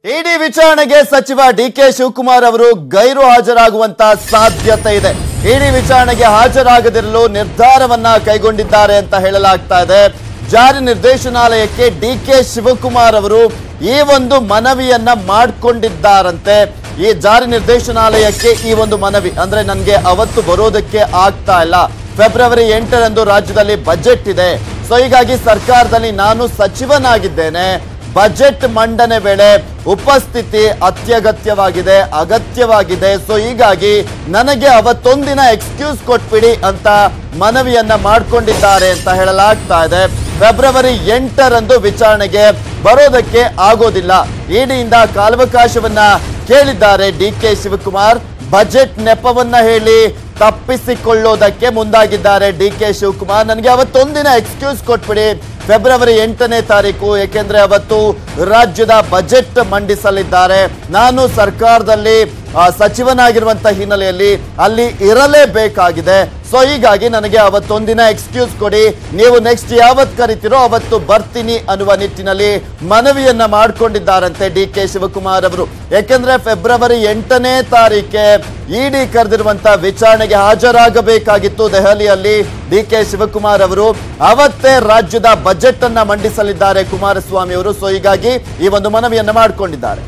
ಇಡಿ ವಿಚಾರಣೆಗೆ ಸಚಿವ ಡಿಕೆ ಶಿವಕುಮಾರ್ ಅವರು ಗೈರು ಹಾಜರಾಗುವಂತ ಸಾಧ್ಯತೆ ಇದೆ. ಇಡಿ ವಿಚಾರಣೆಗೆ ಹಾಜರಾಗದಿರಲು ನಿರ್ಧಾರವನ್ನ ಕೈಗೊಂಡಿದ್ದಾರೆ ಅಂತ ಹೇಳಲಾಗ್ತಾ ಇದೆ. ಜಾರಿ ನಿರ್ದೇಶನಾಲಯಕ್ಕೆ ಡಿಕೆ ಶಿವಕುಮಾರ್ ಅವರು ಈ ಒಂದು ಮನವಿಯನ್ನ ಮಾಡಿಕೊಂಡಿದ್ದಾರಂತೆ. ಈ ಜಾರಿ ನಿರ್ದೇಶನಾಲಯಕ್ಕೆ ಈ ಒಂದು ಮನವಿ ಅಂದ್ರೆ ನನಗೆ ಅವತ್ತು ಬರೋದಕ್ಕೆ ಆಗ್ತಾ ಇಲ್ಲ, ಫೆಬ್ರವರಿ 8ರಂದು ರಾಜ್ಯದಲ್ಲಿ ಬಜೆಟ್ ಇದೆ, ಸೊ ಹೀಗಾಗಿ ಸರ್ಕಾರದಲ್ಲಿ ನಾನು ಸಚಿವನಾಗಿದ್ದೇನೆ, ಬಜೆಟ್ ಮಂಡನೆ ವೇಳೆ ಉಪಸ್ಥಿತಿ ಅತ್ಯಗತ್ಯವಾಗಿದೆ, ಅಗತ್ಯವಾಗಿದೆ, ಸೊ ಹೀಗಾಗಿ ನನಗೆ ಅವತ್ತೊಂದಿನ ಎಕ್ಸ್ಕ್ಯೂಸ್ ಕೊಟ್ಬಿಡಿ ಅಂತ ಮನವಿಯನ್ನ ಮಾಡಿಕೊಂಡಿದ್ದಾರೆ ಅಂತ ಹೇಳಲಾಗ್ತಾ ಇದೆ. ಫೆಬ್ರವರಿ 8ರಂದು ವಿಚಾರಣೆಗೆ ಬರೋದಕ್ಕೆ ಆಗೋದಿಲ್ಲ. ಇಡಿಯಿಂದ ಕಾಲಾವಕಾಶವನ್ನ ಕೇಳಿದ್ದಾರೆ ಡಿಕೆ ಶಿವಕುಮಾರ್. ಬಜೆಟ್ ನೆಪವನ್ನ ಹೇಳಿ ತಪ್ಪಿಸಿಕೊಳ್ಳೋದಕ್ಕೆ ಮುಂದಾಗಿದ್ದಾರೆ ಡಿಕೆ ಶಿವಕುಮಾರ್. ನನಗೆ ಅವತ್ತೊಂದಿನ ಎಕ್ಸ್ಕ್ಯೂಸ್ ಕೊಟ್ಬಿಡಿ, ಫೆಬ್ರವರಿ 8ನೇ ತಾರೀಕು, ಏಕೆಂದ್ರೆ ಅವತ್ತು ರಾಜ್ಯದ ಬಜೆಟ್ ಮಂಡಿಸಲಿದ್ದಾರೆ, ನಾನು ಸರ್ಕಾರದಲ್ಲಿ ಸಚಿವನಾಗಿರುವಂತ ಹಿನ್ನೆಲೆಯಲ್ಲಿ ಅಲ್ಲಿ ಇರಲೇಬೇಕಾಗಿದೆ, ಸೊ ಹೀಗಾಗಿ ನನಗೆ ಅವತ್ತೊಂದಿನ ಎಕ್ಸ್ಕ್ಯೂಸ್ ಕೊಡಿ, ನೀವು ನೆಕ್ಸ್ಟ್ ಯಾವತ್ತು ಕರಿತೀರೋ ಅವತ್ತು ಬರ್ತೀನಿ ಅನ್ನುವ ನಿಟ್ಟಿನಲ್ಲಿ ಮನವಿಯನ್ನ ಮಾಡಿಕೊಂಡಿದ್ದಾರಂತೆ ಡಿಕೆ ಶಿವಕುಮಾರ್ ಅವರು. ಯಾಕೆಂದ್ರೆ ಫೆಬ್ರವರಿ 8ನೇ ತಾರೀಕೆ ಇಡಿ ಕರೆದಿರುವಂತ ವಿಚಾರಣೆಗೆ ಹಾಜರಾಗಬೇಕಾಗಿತ್ತು ದೆಹಲಿಯಲ್ಲಿ ಡಿಕೆ ಶಿವಕುಮಾರ್ ಅವರು. ಅವತ್ತೇ ರಾಜ್ಯದ ಬಜೆಟ್ ಅನ್ನ ಮಂಡಿಸಲಿದ್ದಾರೆ ಕುಮಾರಸ್ವಾಮಿ ಅವರು, ಸೊ ಹೀಗಾಗಿ ಈ ಒಂದು ಮನವಿಯನ್ನ ಮಾಡಿಕೊಂಡಿದ್ದಾರೆ.